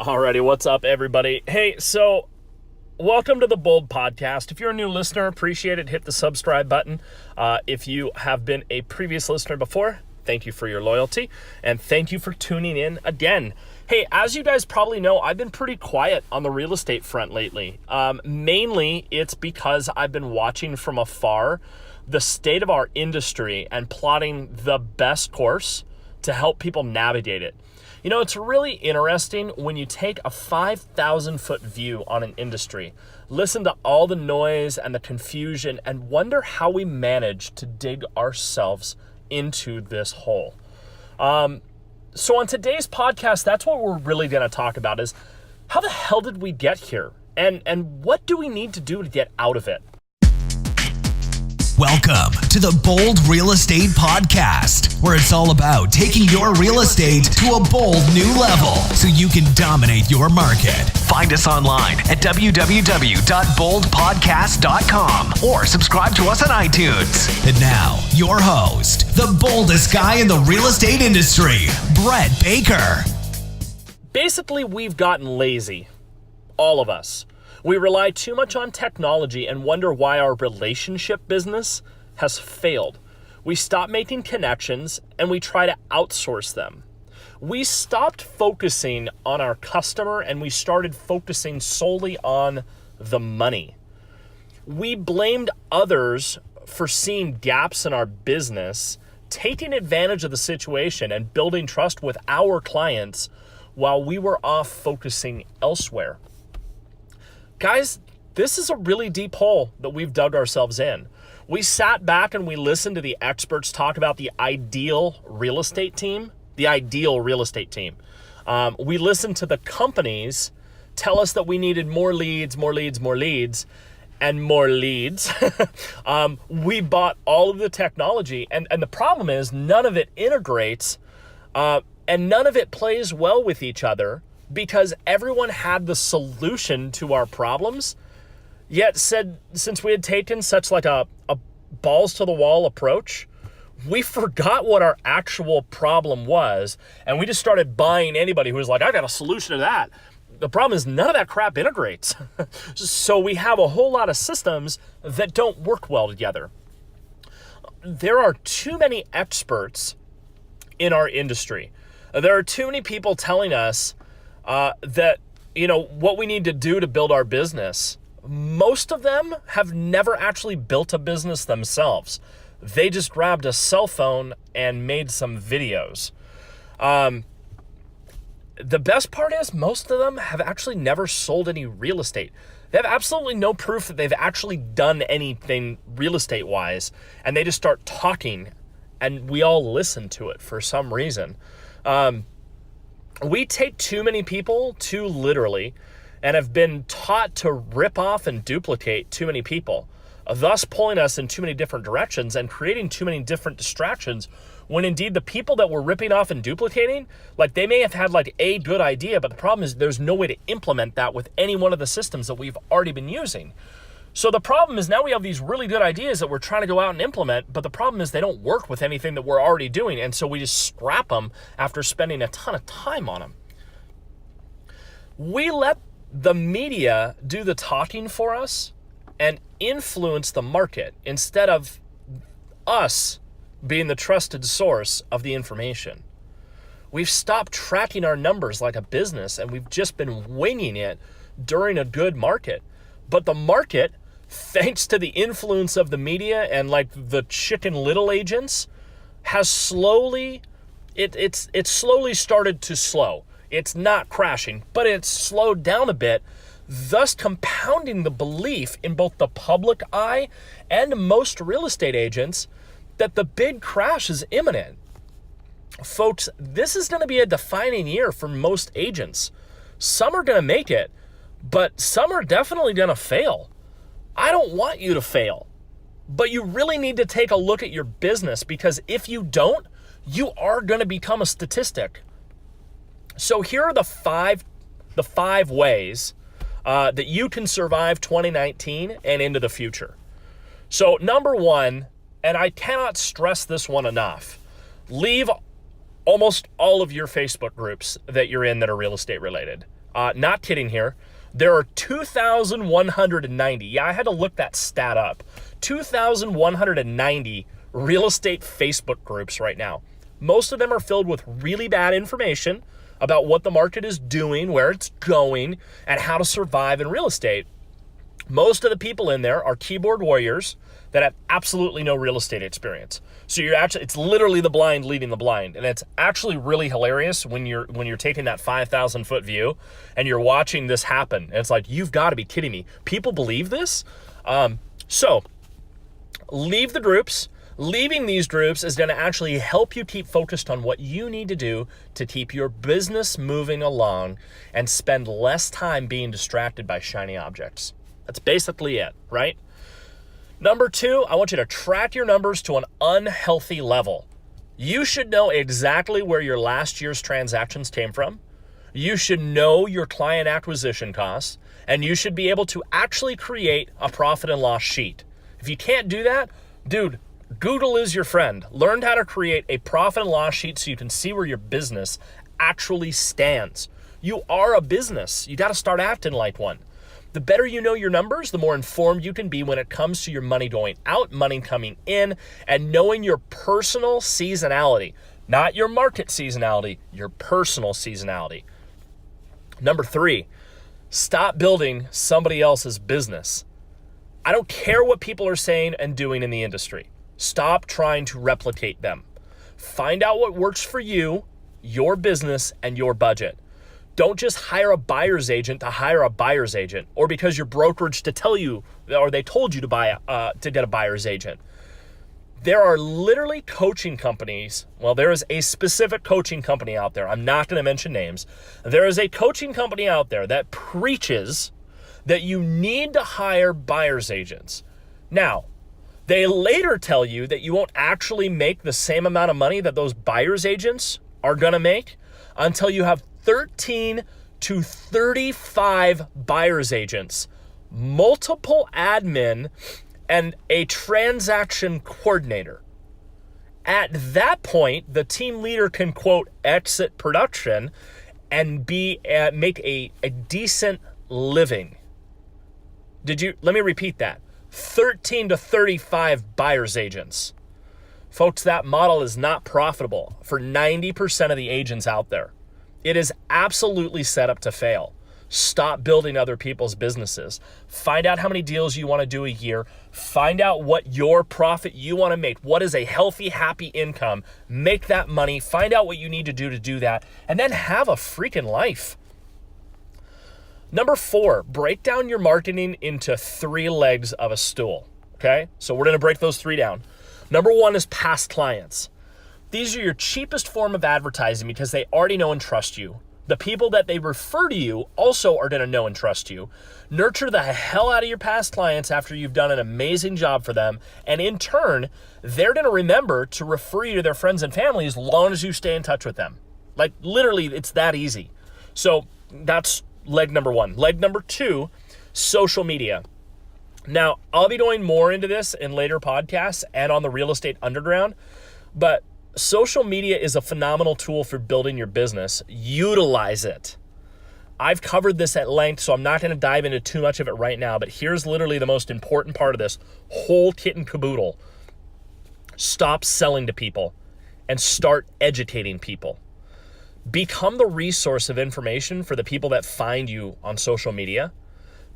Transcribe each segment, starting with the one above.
Alrighty, what's up, everybody? Hey, so welcome to the Bold Podcast. If you're a new listener, appreciate it. Hit the subscribe button. If you have been a previous listener before, thank you for your loyalty, and thank you for tuning in again. Hey, as you guys probably know, I've been pretty quiet on the real estate front lately. Mainly, it's because I've been watching from afar the state of our industry and plotting the best course to help people navigate it. You know, it's really interesting when you take a 5,000-foot view on an industry, listen to all the noise and the confusion, and wonder how we manage to dig ourselves into this hole. So on today's podcast, that's what we're really going to talk about is how the hell did we get here? And what do we need to do to get out of it? Welcome to the Bold Real Estate Podcast, where it's all about taking your real estate to a bold new level so you can dominate your market. Find us online at www.boldpodcast.com or subscribe to us on iTunes. And now, your host, the boldest guy in the real estate industry, Brett Baker. Basically, we've gotten lazy. All of us. We rely too much on technology and wonder why our relationship business has failed. We stop making connections and we try to outsource them. We stopped focusing on our customer and we started focusing solely on the money. We blamed others for seeing gaps in our business, taking advantage of the situation and building trust with our clients while we were off focusing elsewhere. Guys, this is a really deep hole that we've dug ourselves in. We sat back and we listened to the experts talk about the ideal real estate team. We listened to the companies tell us that we needed more leads, and more leads. We bought all of the technology, and the problem is none of it integrates, and none of it plays well with each other. Because everyone had the solution to our problems, yet said since we had taken such like a balls to the wall approach, we forgot what our actual problem was, and we just started buying anybody who was like, I got a solution to that. The problem is none of that crap integrates. So we have a whole lot of systems that don't work well together. There are too many experts in our industry. There are too many people telling us that, you know, what we need to do to build our business. Most of them have never actually built a business themselves. They just grabbed a cell phone and made some videos. The best part is most of them have actually never sold any real estate. They have absolutely no proof that they've actually done anything real estate wise. And they just start talking and we all listen to it for some reason. We take too many people too literally and have been taught to rip off and duplicate too many people, thus pulling us in too many different directions and creating too many different distractions when indeed the people that we're ripping off and duplicating, like they may have had like a good idea, but the problem is there's no way to implement that with any one of the systems that we've already been using. So the problem is now we have these really good ideas that we're trying to go out and implement, but the problem is they don't work with anything that we're already doing, and so we just scrap them after spending a ton of time on them. We let the media do the talking for us and influence the market instead of us being the trusted source of the information. We've stopped tracking our numbers like a business, and we've just been winging it during a good market. But the market, thanks to the influence of the media and like the Chicken Little agents, has slowly started to slow. It's not crashing, but it's slowed down a bit, thus compounding the belief in both the public eye and most real estate agents that the big crash is imminent. Folks, this is going to be a defining year for most agents. Some are going to make it, but some are definitely going to fail. I don't want you to fail, but you really need to take a look at your business, because if you don't, you are going to become a statistic. So here are the five ways that you can survive 2019 and into the future. So number one, and I cannot stress this one enough, leave almost all of your Facebook groups that you're in that are real estate related. Not kidding here. There are 2,190. Yeah, I had to look that stat up. 2,190 real estate Facebook groups right now. Most of them are filled with really bad information about what the market is doing, where it's going, and how to survive in real estate. Most of the people in there are keyboard warriors that have absolutely no real estate experience. So it's literally the blind leading the blind. And it's actually really hilarious when you're taking that 5,000 foot view and you're watching this happen. And it's like, you've got to be kidding me. People believe this? So leave the groups. Leaving these groups is going to actually help you keep focused on what you need to do to keep your business moving along and spend less time being distracted by shiny objects. That's basically it, right? Number 2, I want you to track your numbers to an unhealthy level. You should know exactly where your last year's transactions came from. You should know your client acquisition costs, and you should be able to actually create a profit and loss sheet. If you can't do that, dude, Google is your friend. Learn how to create a profit and loss sheet so you can see where your business actually stands. You are a business. You got to start acting like one. The better you know your numbers, the more informed you can be when it comes to your money going out, money coming in, and knowing your personal seasonality. Not your market seasonality, your personal seasonality. Number 3, stop building somebody else's business. I don't care what people are saying and doing in the industry. Stop trying to replicate them. Find out what works for you, your business, and your budget. Don't just hire a buyer's agent to hire a buyer's agent, or because your brokerage to tell you, or they told you to get a buyer's agent. There are literally coaching companies. Well, there is a specific coaching company out there. I'm not going to mention names. There is a coaching company out there that preaches that you need to hire buyer's agents. Now, they later tell you that you won't actually make the same amount of money that those buyer's agents are going to make until you have 13 to 35 buyer's agents, multiple admin, and a transaction coordinator. At that point, the team leader can, quote, exit production and make a decent living. Let me repeat that. 13 to 35 buyer's agents. Folks, that model is not profitable for 90% of the agents out there. It is absolutely set up to fail. Stop building other people's businesses. Find out how many deals you want to do a year. Find out what your profit you want to make. What is a healthy, happy income? Make that money. Find out what you need to do that. And then have a freaking life. Number 4, break down your marketing into 3 legs of a stool. Okay? So we're going to break those 3 down. Number 1 is past clients. These are your cheapest form of advertising because they already know and trust you. The people that they refer to you also are going to know and trust you. Nurture the hell out of your past clients after you've done an amazing job for them. And in turn, they're going to remember to refer you to their friends and family as long as you stay in touch with them. Like literally, it's that easy. So that's leg number 1. Leg number 2, social media. Now, I'll be going more into this in later podcasts and on the Real Estate Underground, but social media is a phenomenal tool for building your business. Utilize it. I've covered this at length, so I'm not going to dive into too much of it right now, but here's literally the most important part of this whole kit and caboodle. Stop selling to people and start educating people. Become the resource of information for the people that find you on social media.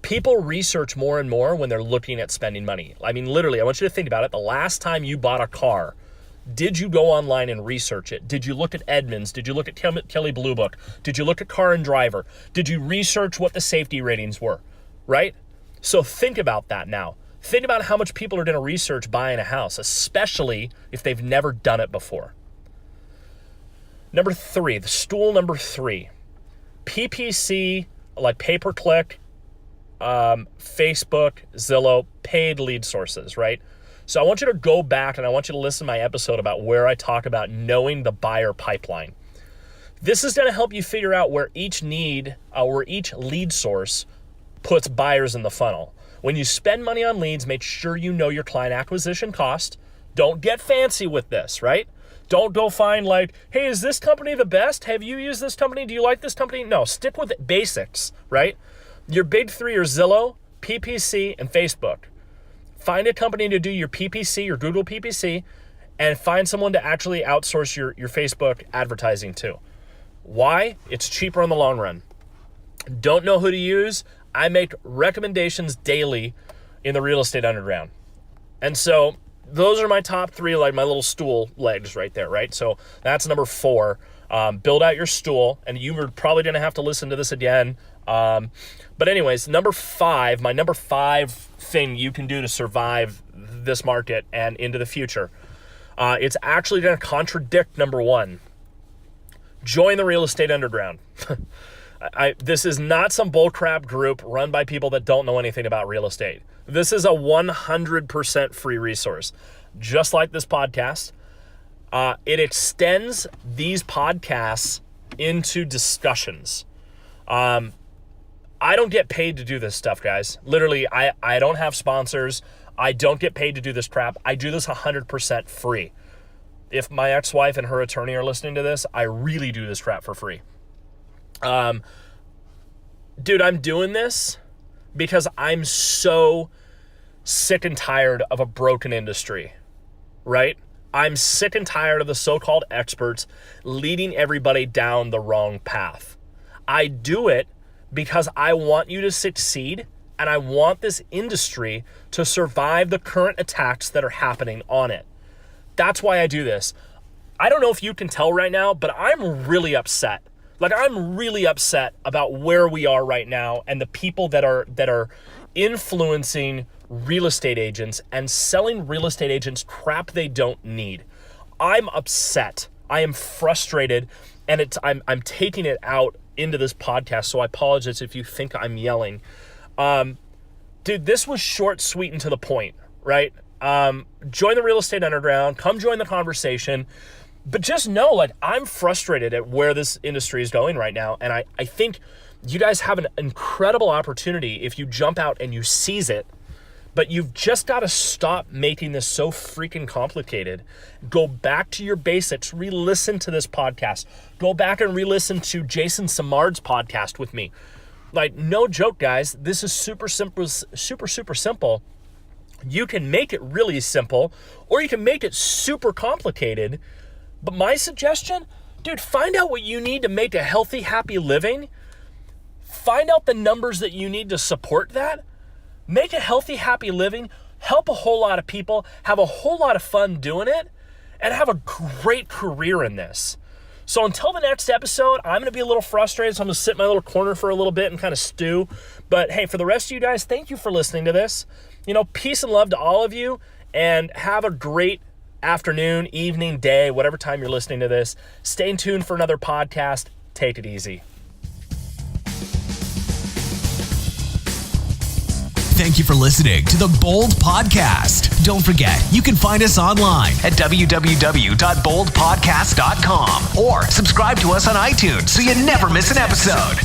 People research more and more when they're looking at spending money. I mean, literally, I want you to think about it. The last time you bought a car, did you go online and research it? Did you look at Edmunds? Did you look at Kelley Blue Book? Did you look at Car and Driver? Did you research what the safety ratings were, right? So think about that now. Think about how much people are going to research buying a house, especially if they've never done it before. Number 3, the stool number 3, PPC, like pay-per-click, Facebook, Zillow, paid lead sources, right? So I want you to go back and I want you to listen to my episode about where I talk about knowing the buyer pipeline. This is going to help you figure out where each lead source puts buyers in the funnel. When you spend money on leads, make sure you know your client acquisition cost. Don't get fancy with this, right? Don't go find like, hey, is this company the best? Have you used this company? Do you like this company? No, stick with basics, right? Your big three are Zillow, PPC, and Facebook. Find a company to do your PPC, your Google PPC, and find someone to actually outsource your Facebook advertising to. Why? It's cheaper in the long run. Don't know who to use? I make recommendations daily in the Real Estate Underground. And so those are my top three, like my little stool legs right there, right? So that's number 4. Build out your stool, and you were probably going to have to listen to this again. But anyways, number 5, my number 5 thing you can do to survive this market and into the future. It's actually going to contradict number 1. Join the Real Estate Underground. This is not some bullcrap group run by people that don't know anything about real estate. This is a 100% free resource, just like this podcast. It extends these podcasts into discussions. I don't get paid to do this stuff, guys. Literally, I don't have sponsors. I don't get paid to do this crap. I do this 100% free. If my ex-wife and her attorney are listening to this, I really do this crap for free. Dude, I'm doing this because I'm so sick and tired of a broken industry, right? I'm sick and tired of the so-called experts leading everybody down the wrong path. I do it because I want you to succeed, and I want this industry to survive the current attacks that are happening on it. That's why I do this. I don't know if you can tell right now, but I'm really upset. Like, I'm really upset about where we are right now and the people that are influencing real estate agents and selling real estate agents crap they don't need. I'm upset. I am frustrated, and I'm taking it out into this podcast, so I apologize if you think I'm yelling. Dude, this was short, sweet, and to the point, right? Join the Real Estate Underground. Come join the conversation. But just know, like, I'm frustrated at where this industry is going right now. And I think you guys have an incredible opportunity if you jump out and you seize it. But you've just got to stop making this so freaking complicated. Go back to your basics. Re-listen to this podcast. Go back and re-listen to Jason Samard's podcast with me. Like, no joke, guys. This is super simple, super simple. You can make it really simple, or you can make it super complicated. But my suggestion, dude, find out what you need to make a healthy, happy living. Find out the numbers that you need to support that. Make a healthy, happy living. Help a whole lot of people. Have a whole lot of fun doing it. And have a great career in this. So until the next episode, I'm going to be a little frustrated. So I'm going to sit in my little corner for a little bit and kind of stew. But hey, for the rest of you guys, thank you for listening to this. You know, peace and love to all of you. And have a great afternoon, evening, day, whatever time you're listening to this. Stay tuned for another podcast. Take it easy. Thank you for listening to the Bold Podcast. Don't forget, you can find us online at www.boldpodcast.com or subscribe to us on iTunes so you never miss an episode.